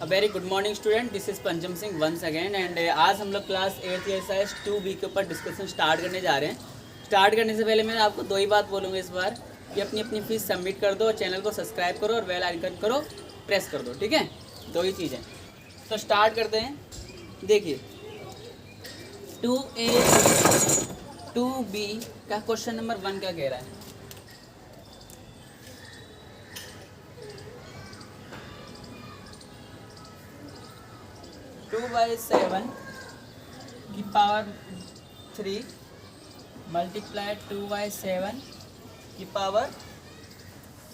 Very good morning student, this is पंचम Singh once again and आज हम लोग क्लास 8th एक्सरसाइज 2B के ऊपर डिस्कशन स्टार्ट करने जा रहे हैं। स्टार्ट करने से पहले मैं आपको दो ही बात बोलूँगा इस बार कि अपनी अपनी फीस सबमिट कर दो, चैनल को सब्सक्राइब करो और बेल आइकन करो प्रेस कर दो, ठीक है। दो ही चीज़ें। तो स्टार्ट करते हैं। देखिए 2A 2B का क्वेश्चन नंबर 1 क्या कह रहा है। टू बाई 7 की पावर 3 मल्टीप्लाई 2/7 की पावर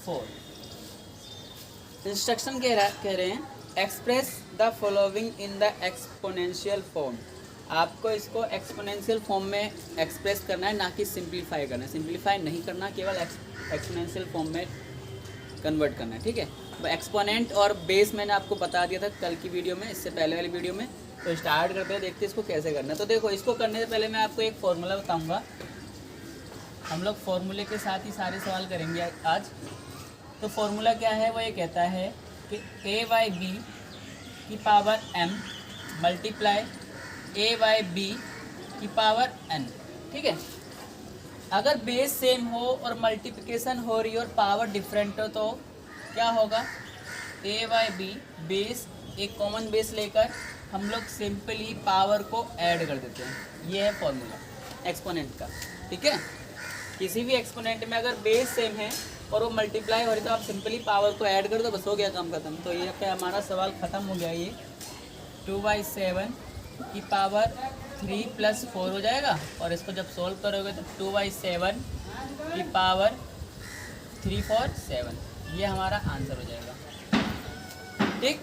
4। इंस्ट्रक्शन कह रहे हैं express the following in the exponential form. आपको इसको एक्सपोनेंशियल फॉर्म में एक्सप्रेस करना है, ना कि सिंप्लीफाई करना है। सिंप्लीफाई नहीं करना, केवल एक्सपोनेंशियल फॉर्म में कन्वर्ट करना है, ठीक है। तो एक्सपोनेंट और बेस मैंने आपको बता दिया था कल की वीडियो में, इससे पहले वाली वीडियो में। तो स्टार्ट करते हैं, देखते हैं इसको कैसे करना है। तो देखो, इसको करने से पहले मैं आपको एक फॉर्मूला बताऊंगा। हम लोग फॉर्मूले के साथ ही सारे सवाल करेंगे आज। तो फॉर्मूला क्या है, वो ये कहता है कि a/b की पावर m मल्टीप्लाई a/b की पावर n, ठीक है। अगर बेस सेम हो और मल्टीप्लिकेशन हो रही और पावर डिफरेंट हो तो क्या होगा, a/b बेस एक कॉमन बेस लेकर हम लोग सिंपली पावर को ऐड कर देते हैं। ये है फॉर्मूला एक्सपोनेंट का, ठीक है। किसी भी एक्सपोनेंट में अगर बेस सेम है और वो मल्टीप्लाई हो रही तो आप सिंपली पावर को ऐड कर दो, बस हो गया काम खत्म। तो ये पे हमारा सवाल ख़त्म हो गया। ये 2/7 की पावर 3 + 4 हो जाएगा और इसको जब सोल्व करोगे तो 2/7 की पावर 3 4 7, ये हमारा आंसर हो जाएगा, ठीक।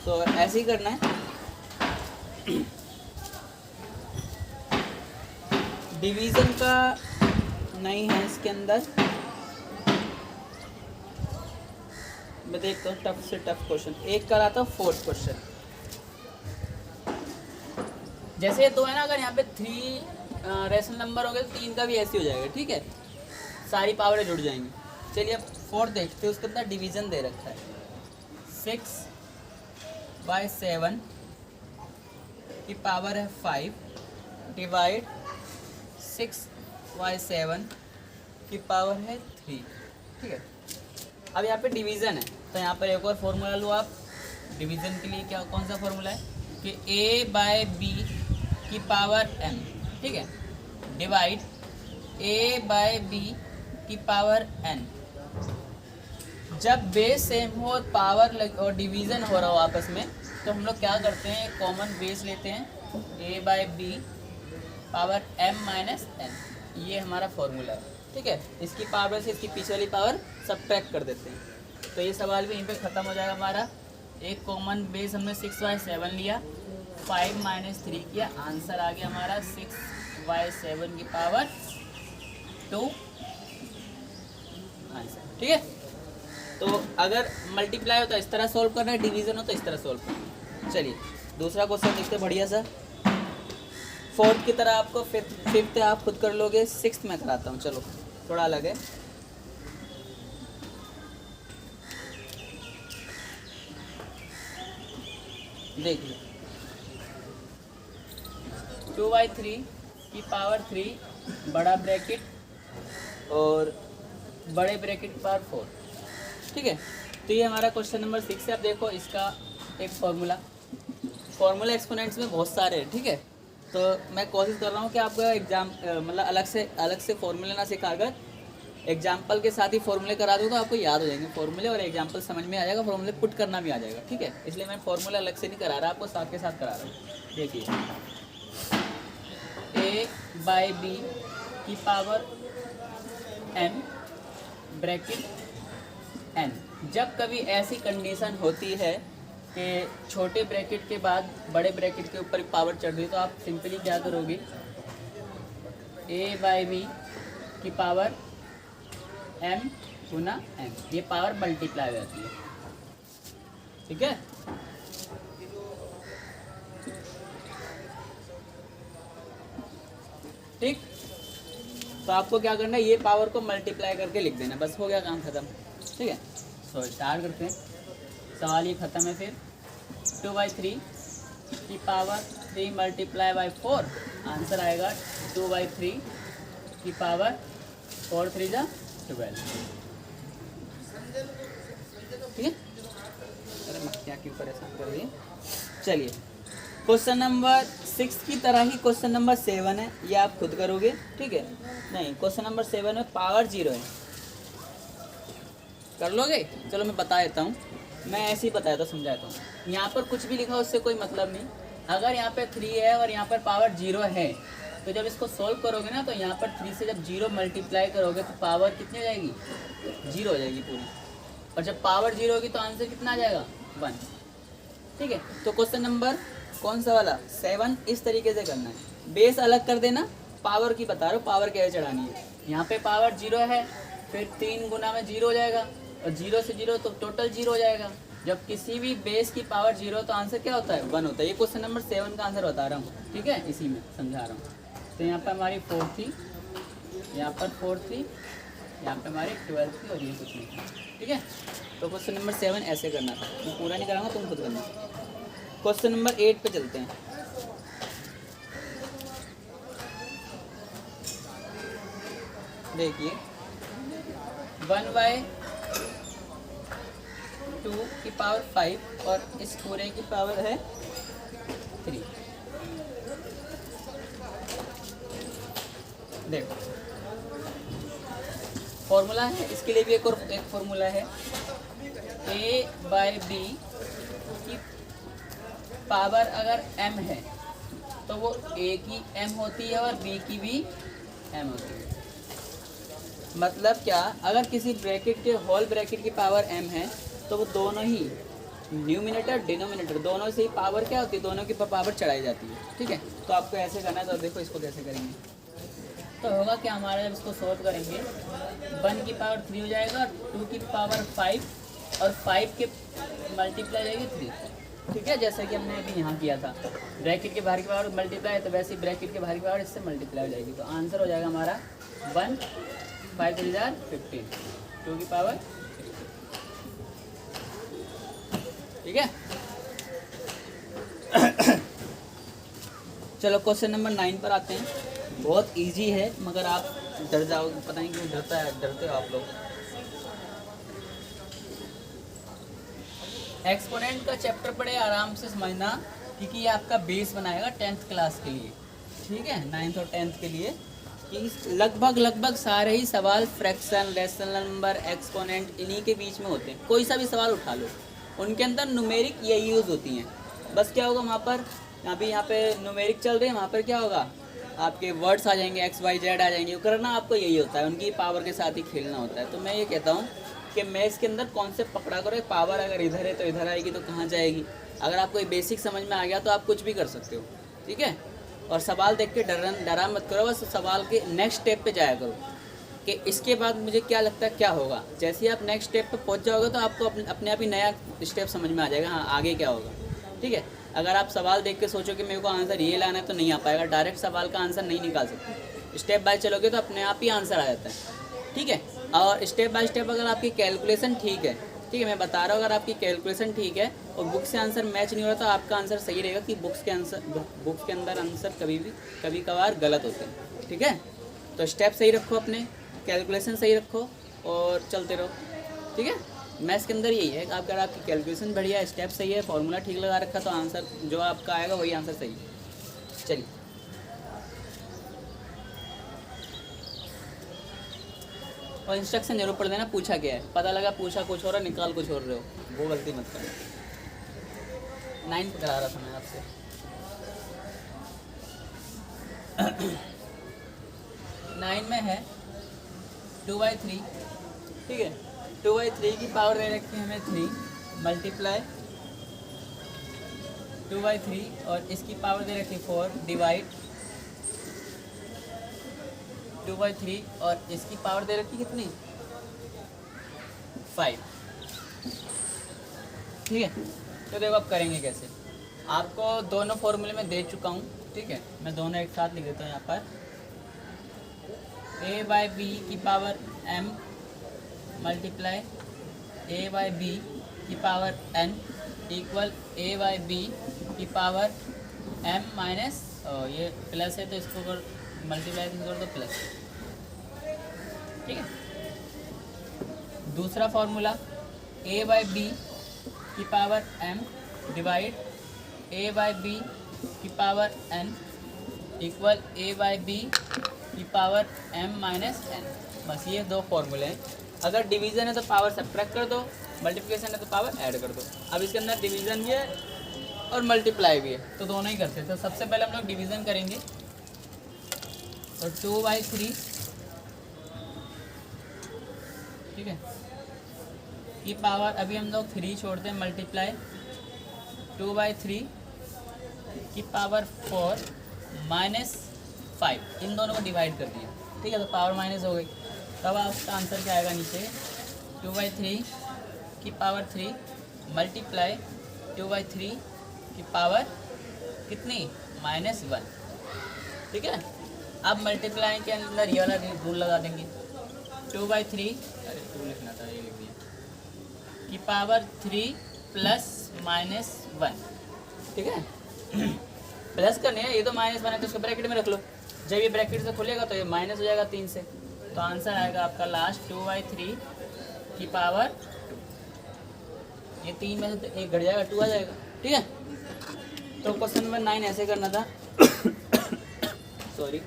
तो ऐसे ही करना है। डिवीज़न का नहीं है इसके अंदर। मैं देखता हूँ टफ से टफ क्वेश्चन एक कराता हूँ। 4th क्वेश्चन जैसे दो है ना, अगर यहाँ पे 3 रेशनल नंबर हो गए तो 3 का भी ऐसे हो जाएगा, ठीक है। सारी पावरें जुड़ जाएंगी। चलिए अब 4 देखते हैं। उसके अंदर डिवीज़न दे रखा है 6/7 की पावर है 5 डिवाइड 6/7 की पावर है 3, ठीक है। अब यहाँ पे डिवीज़न है तो यहाँ पर एक और फॉर्मूला लो आप डिवीज़न के लिए। क्या कौन सा फॉर्मूला है कि a/b की पावर m, ठीक है, डिवाइड a/b की पावर n। जब बेस सेम हो और पावर और डिवीज़न हो रहा हो आपस में तो हम लोग क्या करते हैं, कॉमन बेस लेते हैं a/b पावर m - n। ये हमारा फॉर्मूला है, ठीक है। इसकी पावर से इसकी पीछे वाली पावर सबट्रैक्ट कर देते हैं। तो ये सवाल भी यहीं पे ख़त्म हो जाएगा हमारा। एक कॉमन बेस हमने 6/7 लिया, 5 - 3 किया, आंसर आ गया हमारा 6/7 की पावर 2 आंसर, ठीक है। तो अगर मल्टीप्लाई हो तो इस तरह सॉल्व करना है, डिवीज़न हो तो इस तरह सॉल्व करना है। चलिए दूसरा क्वेश्चन देखते बढ़िया सा। 4th की तरह आपको 5th आप खुद कर लोगे, 6th में कराता हूँ। चलो थोड़ा अलग है। देखिए 2/3 की पावर 3 बड़ा ब्रैकेट और बड़े ब्रैकेट पावर 4, ठीक है। तो ये हमारा क्वेश्चन नंबर 6 है। अब देखो इसका एक फॉर्मूला एक्सपोनेंट्स में बहुत सारे हैं, ठीक है। तो मैं कोशिश कर रहा हूँ कि आपको एग्जाम मतलब अलग से फॉर्मूले ना सिखाकर एग्जाम्पल के साथ ही फॉर्मूले करा दूँ तो आपको याद हो जाएंगे फॉर्मूले, और एग्जाम्पल समझ में आ जाएगा, फॉर्मूले पुट करना भी आ जाएगा, ठीक है। इसलिए मैं फॉर्मूला अलग से नहीं करा रहा, आपको साथ के साथ करा रहा हूँ। देखिए a/b की पावर n ब्रैकेट n। जब कभी ऐसी कंडीशन होती है कि छोटे ब्रैकेट के बाद बड़े ब्रैकेट के ऊपर पावर चढ़ रही तो आप सिंपली क्या करोगे, a/b की पावर m गुना m, ये पावर मल्टीप्लाई हो जाती है, ठीक है। ठीक, तो आपको क्या करना है, ये पावर को मल्टीप्लाई करके लिख देना, बस हो गया काम खत्म, ठीक है। तो स्टार्ट करते हैं। सवाल ये ख़त्म है। फिर 2/3 की पावर 3 मल्टीप्लाई बाई 4, आंसर आएगा 2/3 की पावर 4 3 जा 12। ठीक है, अरे क्या क्यों परेशान कर रही है। चलिए क्वेश्चन नंबर 6 की तरह ही क्वेश्चन नंबर 7 है, ये आप खुद करोगे। ठीक है, नहीं क्वेश्चन नंबर 7 में पावर 0 है, कर लोगे। चलो मैं बता देता हूँ, मैं ऐसे ही बताया था, समझाता हूँ। यहाँ पर कुछ भी लिखा उससे कोई मतलब नहीं। अगर यहाँ पे 3 है और यहाँ पर पावर 0 है, तो जब इसको सॉल्व करोगे ना, तो यहाँ पर 3 से जब 0 मल्टीप्लाई करोगे तो पावर कितनी हो जाएगी, 0 हो जाएगी पूरी। और जब पावर 0 होगी तो आंसर कितना आ जाएगा, 1। ठीक है, तो क्वेश्चन नंबर कौन सा वाला 7 इस तरीके से करना है। बेस अलग कर देना, पावर की बता रहा हूँ, पावर कैसे चढ़ानी है। यहाँ पे पावर 0 है, फिर 3 गुना में 0 हो जाएगा, और 0 से 0 तो टोटल 0 हो जाएगा। जब किसी भी बेस की पावर 0 तो आंसर क्या होता है, 1 होता है। ये क्वेश्चन नंबर 7 का आंसर बता रहा हूँ। ठीक है, इसी में समझा रहा हूँ। तो यहाँ पर हमारी 4 थी, यहाँ पर 4 थी, यहाँ पे हमारी 12 थी, और ये कुछ नहीं था। ठीक है, तो क्वेश्चन नंबर 7 ऐसे करना था। मैं पूरा नहीं कराऊंगा, तुम खुद करना। क्वेश्चन नंबर 8 पे चलते हैं। देखिए 1/2 की पावर 5 और इस पूरे की पावर है 3। देखो फॉर्मूला है, इसके लिए भी एक फॉर्मूला है। a/b की पावर अगर m है तो वो a की m होती है और b की भी m होती है। मतलब क्या, अगर किसी ब्रैकेट के होल ब्रैकेट की पावर m है तो वो दोनों ही न्यूमिनेटर डिनोमिनेटर दोनों से ही पावर क्या होती है, दोनों की पावर चढ़ाई जाती है। ठीक है, तो आपको ऐसे करना है। तो देखो इसको कैसे करेंगे, तो होगा क्या हमारा, जब इसको सॉल्व करेंगे 1 की पावर 3 हो जाएगा, 2 की पावर 5 और 5 के मल्टीप्लाई जाएगी 3। ठीक है, जैसे कि हमने अभी यहाँ किया था, ब्रैकेट के बाहर की पावर मल्टीप्लाई, तो वैसे ही ब्रैकेट के बाहर की पावर इससे मल्टीप्लाई हो जाएगी। तो आंसर हो जाएगा हमारा 1 5 3 15, 2 की पावर। ठीक है, चलो क्वेश्चन नंबर 9 पर आते हैं। बहुत इजी है, मगर आप डर जाओगे, पता नहीं क्यों डरते हो आप लोग। एक्सपोनेंट का चैप्टर पढ़े, आराम से समझना, क्योंकि ये आपका बेस बनाएगा 10th क्लास के लिए। ठीक है, 9th और 10th के लिए, कि लगभग सारे ही सवाल फ्रैक्शन, रेशनल नंबर, एक्सपोनेंट इन्हीं के बीच में होते हैं। कोई सा भी सवाल उठा लो, उनके अंदर न्यूमेरिक ये यूज़ होती हैं। बस क्या होगा वहाँ पर, अभी यहाँ पे न्यूमेरिक चल रही है, वहाँ पर क्या होगा, आपके वर्ड्स आ जाएंगे, एक्स वाई जेड आ जाएंगे। करना आपको यही होता है, उनकी पावर के साथ ही खेलना होता है। तो मैं ये कहता हूँ कि मैथ्स के अंदर कॉन्सेप्ट पकड़ा करो, पावर अगर इधर है तो इधर आएगी, तो कहाँ जाएगी। अगर आपको ये बेसिक समझ में आ गया तो आप कुछ भी कर सकते हो। ठीक है, और सवाल देख के डरा मत करो, बस सवाल के नेक्स्ट स्टेप पे जाया करो कि इसके बाद मुझे क्या लगता है क्या होगा। जैसे ही आप नेक्स्ट स्टेप पे पहुंच जाओगे तो आपको अपने आप ही नया स्टेप समझ में आ जाएगा, हाँ आगे क्या होगा। ठीक है, अगर आप सवाल देख के सोचो कि मेरे को आंसर ये लाना है तो नहीं आ पाएगा, डायरेक्ट सवाल का आंसर नहीं निकाल सकते। स्टेप बाय चलोगे तो अपने आप ही आंसर आ जाता है। ठीक है, और स्टेप बाय स्टेप अगर आपकी कैलकुलेशन ठीक है, ठीक है मैं बता रहा हूँ, अगर आपकी कैलकुलेशन ठीक है और बुक से आंसर मैच नहीं हो रहा तो आपका आंसर सही रहेगा, कि बुक्स के अंदर आंसर कभी कभार गलत होते हैं। ठीक है, तो स्टेप सही रखो, अपने कैलकुलेशन सही रखो और चलते रहो। ठीक है, मैथ्स के अंदर यही है, अगर आपकी कैलकुलेशन बढ़िया है, स्टेप सही है, फॉर्मूला ठीक लगा रखा, तो आंसर जो आपका आएगा वही आंसर सही है। चलिए और इंस्ट्रक्शन जरूर पढ़ देना, पूछा क्या है, पता लगा पूछा कुछ और निकाल कुछ और रहे हो, वो गलती मत करना। 9 पे करा रहा था मैं आपसे। 9 में है 2/3। ठीक है, 2/3 की पावर दे रखी है हमें 3 मल्टीप्लाई 2/3 और इसकी पावर दे रखी 4 डिवाइड 2/3 और इसकी पावर दे रखी कितनी 5। ठीक है, तो देखो अब करेंगे कैसे। आपको दोनों फॉर्मूले में दे चुका हूँ। ठीक है, मैं दोनों एक साथ लिख देता हूँ यहाँ पर। a/b की पावर m मल्टीप्लाई a/b की power n equal a by B की पावर m माइनस, ये प्लस है तो इसको कर मल्टीप्लाई कर दो प्लस, ठीक है। दूसरा फॉर्मूला a बाई बी की power m divide a by B की power n equal a by B की पावर m माइनस n। बस ये दो फॉर्मूले हैं। अगर डिवीज़न है तो पावर सब्ट्रैक्ट कर दो, मल्टीप्लिकेशन है तो पावर ऐड कर दो। अब इसके अंदर डिवीज़न भी है और मल्टीप्लाई भी है, तो दोनों ही करते हैं। तो सबसे पहले हम लोग डिवीज़न करेंगे, तो 2/3, ठीक है, ये पावर अभी हम लोग 3 छोड़ते हैं, मल्टीप्लाई 2/3 की पावर 4 माइनस 5, इन दोनों को डिवाइड कर दिया, ठीक है, तो पावर माइनस हो गई। तब आपका आंसर क्या आएगा नीचे, 2/3 की पावर 3 मल्टीप्लाई 2/3 की पावर कितनी, -1, ठीक है। अब मल्टीप्लाई के अंदर ये वाला रूल लगा देंगे, 2/3, अरे 2 लिखना था, ये लिख दिया, की पावर 3 प्लस -1, ठीक है। प्लस करने है, ये तो -1 है तो उसको ब्रैकेट में रख लो। जब ये ब्रैकेट से खुलेगा तो ये माइनस हो जाएगा 3 से, तो आंसर आएगा आपका लास्ट 2/3 की पावर 2। ये 3 में से एक घट जाएगा, 2 आ जाएगा, ठीक है। तो क्वेश्चन नंबर 9 ऐसे करना था। सॉरी,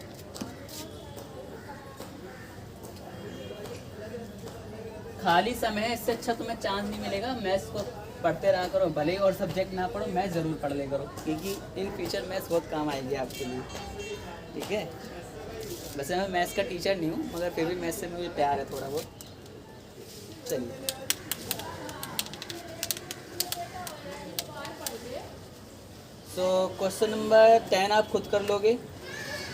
खाली समय है, इससे अच्छा तुम्हें चांस नहीं मिलेगा। मैथ्स को पढ़ते रहा करो, भले ही और सब्जेक्ट ना पढ़ो, मैथ्स ज़रूर पढ़ ले करो, क्योंकि इन फ्यूचर मैथ्स बहुत काम आएगी आपके लिए, ठीक है। वैसे मैं मैथ्स का टीचर नहीं हूँ, मगर फिर भी मैथ्स से मुझे प्यार है थोड़ा बहुत। चलिए, तो क्वेश्चन नंबर 10 आप खुद कर लोगे।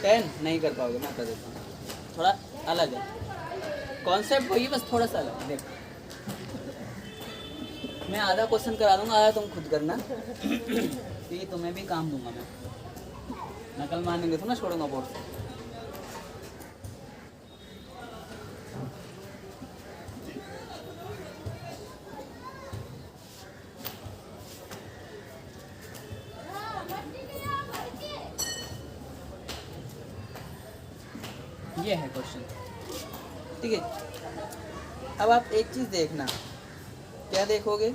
10 नहीं कर पाओगे, मैं कर देता हूँ, थोड़ा अलग है कॉन्सेप्ट, वही बस थोड़ा सा अलग है। देखो, मैं आधा क्वेश्चन करा दूंगा, आधा तुम खुद करना, क्योंकि तुम्हें भी काम दूंगा मैं, नकल मानेंगे तो ना छोड़ूंगा बोर्ड से। ये है क्वेश्चन, ठीक है। अब आप एक चीज़ देखना, क्या देखोगे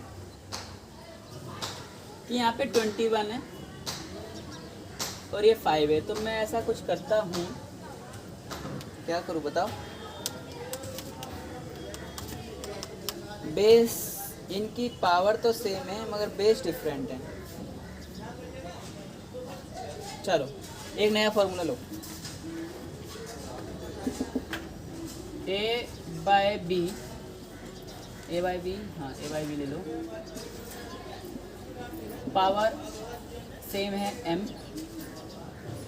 कि यहाँ पे 21 है और ये 5 है, तो मैं ऐसा कुछ करता हूँ, क्या करूँ बताओ। बेस, इनकी पावर तो सेम है मगर बेस डिफरेंट है। चलो एक नया फॉर्मूला लो, ए बाई बी, हाँ ए बाई बी ले लो, पावर सेम है m,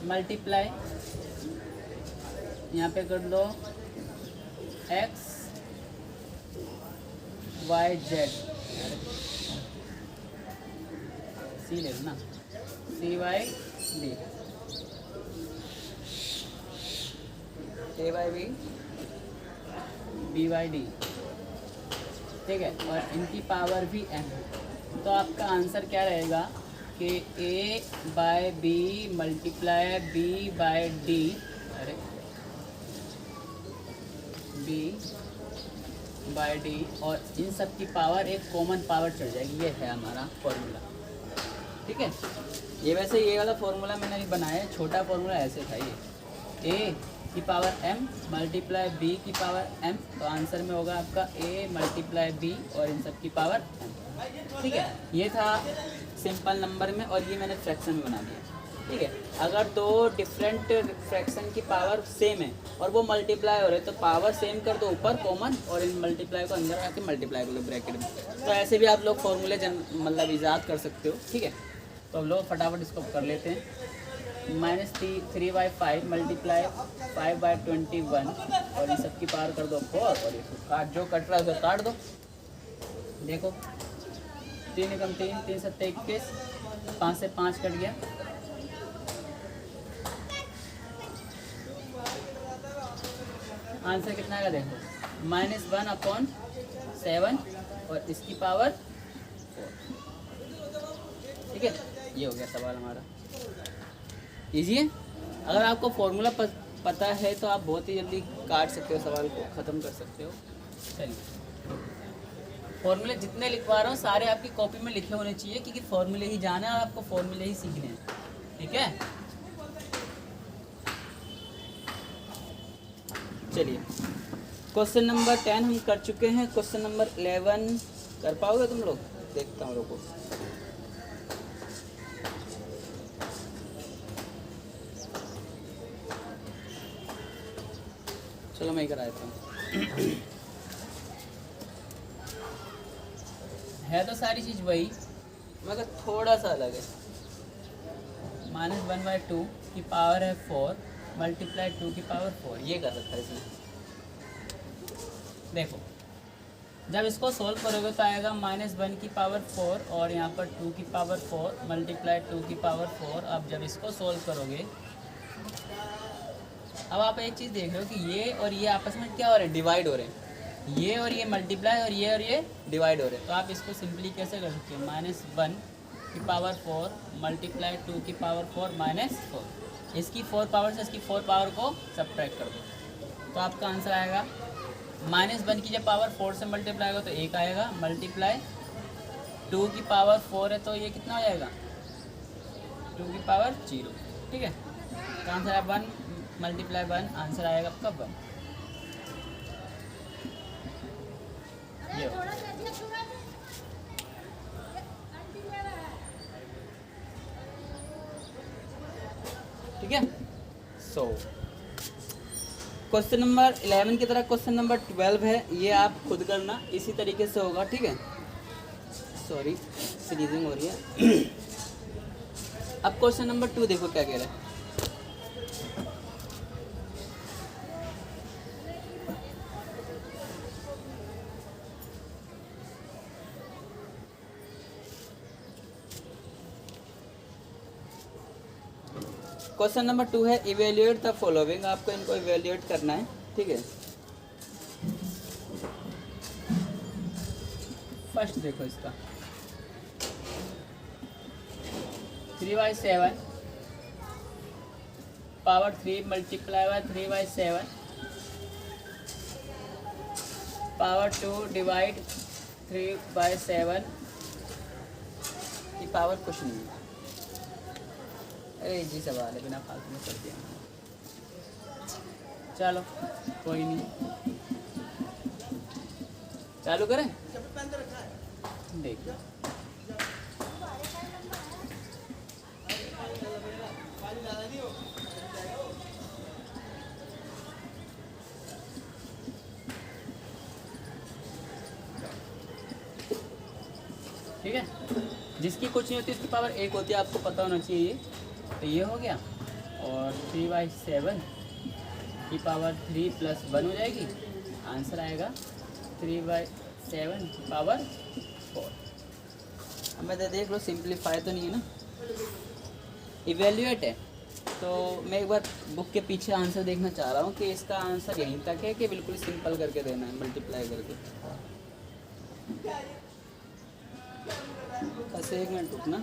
मल्टीप्लाई यहाँ पे कर दो x y z, c ले लो ना, c y d, a by b b by d, ठीक है, और इनकी पावर भी m है। तो आपका आंसर क्या रहेगा कि a by B multiply b by D, अरे b बाई डी, और इन सब की पावर एक कॉमन पावर चढ़ जाएगी। ये है हमारा फॉर्मूला, ठीक है। ये वैसे ये वाला फॉर्मूला मैंने अभी बनाया है, छोटा फॉर्मूला ऐसे था ये, a की पावर m मल्टीप्लाई b की पावर m, तो आंसर में होगा आपका a मल्टीप्लाई b और इन सब की पावर m, ठीक है। ये था सिंपल नंबर में, और ये मैंने फ्रैक्शन में बना दिया, ठीक है। अगर दो डिफरेंट फ्रैक्शन की पावर सेम है और वो मल्टीप्लाई हो रहे, तो पावर सेम कर दो ऊपर कॉमन, और इन मल्टीप्लाई को अंदर आके मल्टीप्लाई कर लो ब्रैकेट में। तो ऐसे भी आप लोग फॉर्मूले मतलब ईजाद कर सकते हो, ठीक है। तो अब लोग फटाफट इसको कर लेते हैं, -3/5 मल्टीप्लाई 5/21, और इन सब की पावर कर दो 4, और इसको काट, जो कट रहा है उसे काट दो। देखो 3 एकम 3, 3 7 21, 5 से 5 कट गया, आंसर कितना आएगा देखो, -1/7, और इसकी पावर 4, ठीक है, ये हो गया सवाल हमारा। इजी है। अगर आपको फॉर्मूला पता है तो आप बहुत ही जल्दी काट सकते हो, सवाल को ख़त्म कर सकते हो। चलिए, फॉर्मूले जितने लिखवा रहा हूँ सारे आपकी कॉपी में लिखे होने चाहिए, क्योंकि फॉर्मूले ही जाना है और आपको फॉर्मूले ही सीखने हैं, ठीक है। चलिए, क्वेश्चन नंबर 10 हम कर चुके हैं। क्वेश्चन नंबर 11 कर पाओगे तुम लोग? देखता हूँ, रुको। चलो मैं ही करा देता हूँ। है तो सारी चीज़ वही, मगर थोड़ा सा अलग है। -1/2 की पावर है 4 मल्टीप्लाई 2 की पावर 4, ये कर रखा है इसमें। देखो, जब इसको सोल्व करोगे तो आएगा -1 की पावर 4 और यहाँ पर 2 की पावर 4 मल्टीप्लाई 2 की पावर 4। अब जब इसको सोल्व करोगे, अब आप एक चीज़ देख रहे हो कि ये और ये आपस में क्या हो रहे हैं, डिवाइड हो रहे हैं। ये और ये मल्टीप्लाई और ये डिवाइड हो रहे हैं। तो आप इसको सिंपली कैसे कर सकते हो, -1 की पावर 4 मल्टीप्लाई 2 की पावर 4 -4। इसकी 4 पावर से इसकी 4 पावर को सब्ट्रैक्ट कर दो, तो आपका आंसर आएगा -1 की जब पावर 4 से मल्टीप्लाई होगा तो 1 आएगा, मल्टीप्लाई 2 की पावर 4 है तो ये कितना हो जाएगा, 2 की पावर 0, ठीक है। तो आंसर है 1 मल्टीप्लाई 1, आंसर आएगा आपका 1। ठीक है। सो क्वेश्चन नंबर 11 की तरह क्वेश्चन नंबर 12 है, ये आप खुद करना, इसी तरीके से होगा, ठीक है। सॉरी, स्नीजिंग हो रही है। अब क्वेश्चन नंबर 2 देखो क्या कह रहा है। क्वेश्चन नंबर 2 है इवेल्युएट द फॉलोइंग। आपको इनको इवेल्युएट करना है, ठीक है। फर्स्ट देखो इसका 3/7 power 3 multiply by 3/7 power 2 divide 3/7 की पावर कुछ नहीं है। अरे जी सवाल है, बिना फालतू में कर दिया। चलो कोई नहीं, चालू करें, देखिए। ठीक है, जिसकी कुछ नहीं होती उसकी पावर 1 होती है, आपको पता होना चाहिए। तो ये हो गया, और 3/7 की पावर 3 + 1 हो जाएगी, आंसर आएगा 3/7 की पावर 4। अब मैं देख लो, सिंप्लीफाई तो नहीं है ना, इवेल्युएट है। तो मैं एक बार बुक के पीछे आंसर देखना चाह रहा हूँ कि इसका आंसर यहीं तक है कि बिल्कुल सिंपल करके देना है, मल्टीप्लाई करके। बस 1 मिनट रुकना।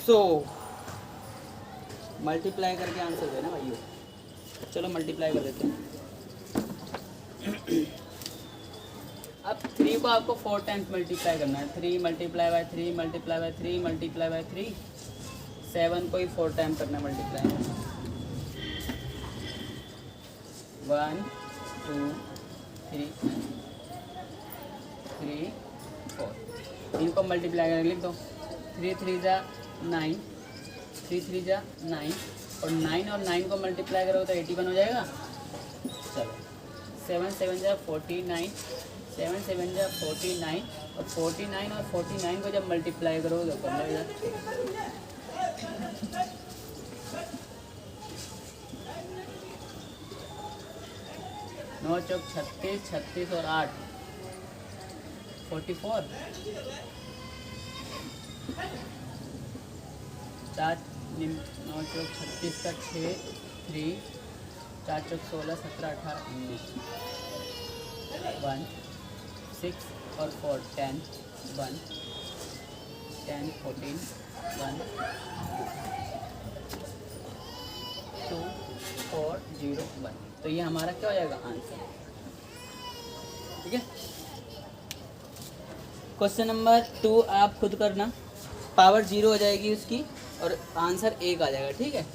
सो मल्टीप्लाई करके आंसर देना भाइयों। चलो मल्टीप्लाई कर देते हैं। अब 3 को आपको 4 टाइम्स मल्टीप्लाई करना है। 3 multiply by 3 multiply by 3 multiply by 3, 7 को ही 4 टाइम करना है मल्टीप्लाई। 1 2 3 3 4, इनको मल्टीप्लाई करके लिख दो। 3 3 जा 9, 3 3 जा 9, और 9 और 9 को मल्टीप्लाई करोगे तो 81 हो जाएगा। चलो 7 7 जा 49, 7 7 जा 49, और 49 और 49 को जब मल्टीप्लाई करोगे तो कर लो यार। 9 चौक 36, 36 और 8 44, 9 चौक 36 का 6 3, 4 चौक 16 17 18 19 1 6 और 4 10 1 10 14 1 2 4 0 1। तो ये हमारा क्या हो जाएगा आंसर। ठीक है। क्वेश्चन नंबर 2 आप खुद करना, पावर 0 हो जाएगी उसकी और आंसर 1 आ जाएगा। ठीक है।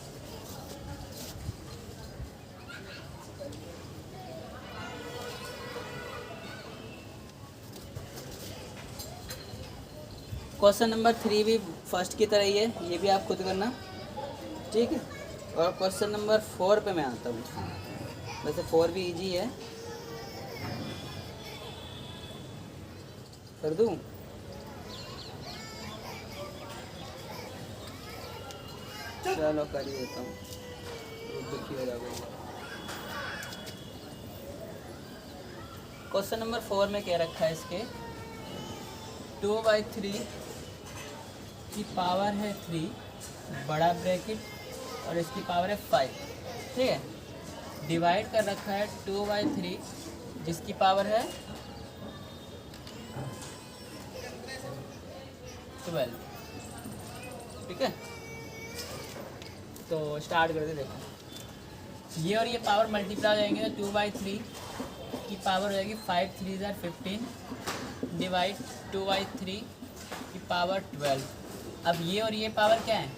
क्वेश्चन नंबर 3 भी फर्स्ट की तरह ही है, ये भी आप खुद करना। ठीक है। और क्वेश्चन नंबर 4 पे मैं आता हूँ। वैसे 4 भी इजी है, कर दूँ? चलो कर ही देता हूँ, दुखी हो जाएगा। क्वेश्चन नंबर 4 में क्या रखा है इसके, 2/3 की पावर है 3 बड़ा ब्रैकेट और इसकी पावर है 5। ठीक है। डिवाइड कर रखा है 2/3 जिसकी पावर है 12। ठीक है। तो स्टार्ट कर दे। देखो ये और ये पावर मल्टीप्लाई हो जाएंगे, तो 2/3 की पावर हो जाएगी 5 3 = 15 डिवाइड 2/3 की पावर 12। अब ये और ये पावर क्या है,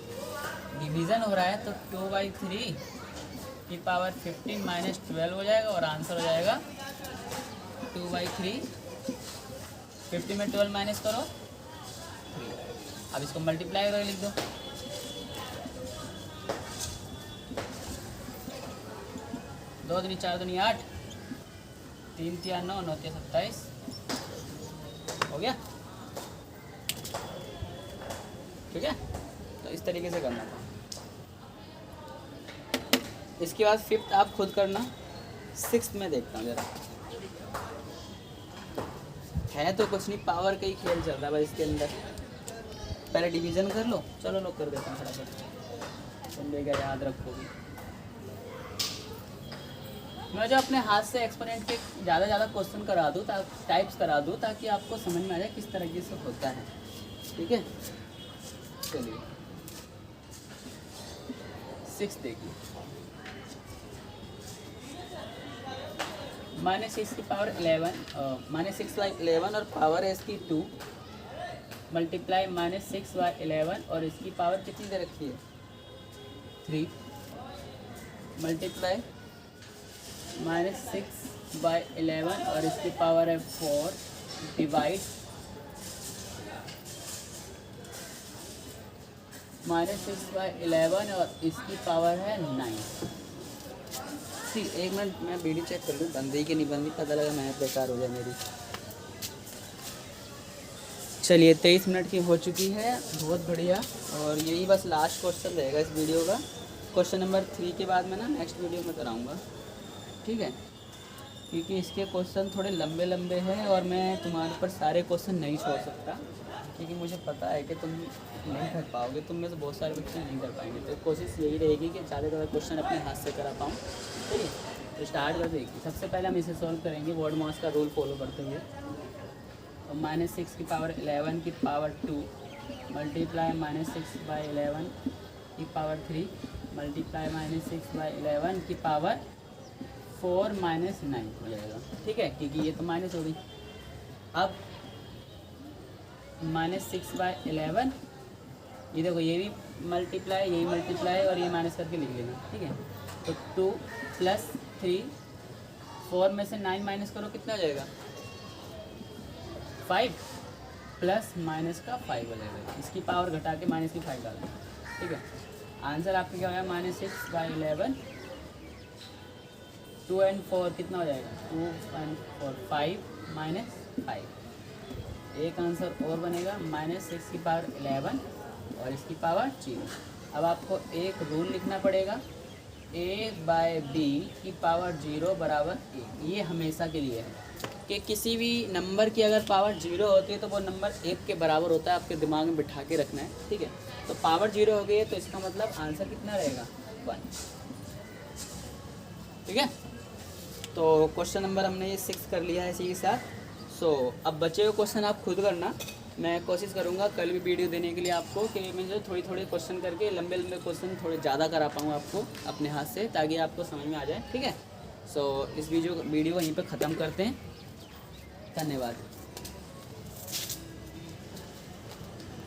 डिवीज़न हो रहा है, तो 2/3 की पावर 15 माइनस 12 हो जाएगा और आंसर हो जाएगा 2/3। 50 में 12 माइनस करो 3। अब इसको मल्टीप्लाई करके लिख दो। दो दूनी 4 दूनी 8 3 3 9 9 3 27 हो गया। ठीक है। तो इस तरीके से करना था। इसके बाद 5th आप खुद करना। 6th में देखता हूँ जरा, है तो कुछ नहीं, पावर का ही खेल चल रहा है भाई इसके अंदर। पहले डिवीज़न कर लो। चलो लोग कर देता हूँ फटाफट, तुम देगा याद रखोगी। मैं जो अपने हाथ से एक्सपोनेंट के ज़्यादा क्वेश्चन करा दूँ, टाइप्स करा दूँ, ताकि आपको समझ में आ जाए किस तरीके से होता है। ठीक है। चलिए 6 देखिए। -6 की पावर 11 -6/11 और पावर है इसकी 2 मल्टीप्लाई -6/11 और इसकी पावर कितनी दे रखी है 3 मल्टीप्लाई -6/11 और इसकी पावर है 4 डिवाइड -6/11 और इसकी पावर है 9। ठीक, एक मिनट मैं वीडियो चेक कर लूँ, बंदी की नहीं बंदी, पता लगा मैं बेकार हो जाए मेरी। चलिए 23 मिनट की हो चुकी है, बहुत बढ़िया। और यही बस लास्ट क्वेश्चन रहेगा इस वीडियो का। क्वेश्चन नंबर 3 के बाद मैं ना नेक्स्ट वीडियो में कराऊंगा। ठीक है, क्योंकि इसके क्वेश्चन थोड़े लंबे लंबे हैं और मैं तुम्हारे ऊपर सारे क्वेश्चन नहीं छोड़ सकता, क्योंकि मुझे पता है कि तुम नहीं कर पाओगे, तुम में से बहुत सारे बच्चे नहीं कर पाएंगे। तो कोशिश यही रहेगी कि ज़्यादा से ज़्यादा क्वेश्चन अपने हाथ से करा पाऊँ। ठीक है, तो स्टार्ट कर देगी। सबसे पहले हम इसे सॉल्व करेंगे वर्ड मॉस का रूल फॉलो करते हुए। तो -6 की पावर 11 की पावर 2 मल्टीप्लाई -6/11 की पावर 3 मल्टीप्लाई -6/11 की पावर 4 - 9 हो जाएगा। ठीक है, क्योंकि ये तो माइनस हो गई। अब -6/11 ये देखो, ये भी मल्टीप्लाई, यही मल्टीप्लाई और ये माइनस करके लिख लेना। ठीक है, तो 2 + 3 4 में से 9 माइनस करो, कितना हो जाएगा 5 प्लस माइनस का 5 हो जाएगा। इसकी पावर घटा के माइनस की 5 डाल दें। ठीक है, आंसर आपका क्या हो गया -6/11। 2 और 4 कितना हो जाएगा 2 और 4 5 - 5। एक आंसर और बनेगा -6 की पावर 11 और इसकी पावर 0। अब आपको एक रूल लिखना पड़ेगा, a/b की पावर 0 = 1। ये हमेशा के लिए है कि किसी भी नंबर की अगर पावर 0 होती है तो वो नंबर 1 के बराबर होता है। आपके दिमाग में बिठा के रखना है। ठीक है, तो पावर 0 हो गई है तो इसका मतलब आंसर कितना रहेगा 1। ठीक है, तो क्वेश्चन नंबर हमने ये 6 कर लिया है इसी के साथ। सो अब बचे हुए क्वेश्चन आप खुद करना। मैं कोशिश करूँगा कल भी वीडियो देने के लिए आपको कि मैं जो थोड़ी थोड़े क्वेश्चन करके लंबे लंबे क्वेश्चन थोड़े ज़्यादा करा पाऊँ आपको अपने हाथ से, ताकि आपको समझ में आ जाए। ठीक है, सो इस वीडियो वहीं पे ख़त्म करते हैं। धन्यवाद।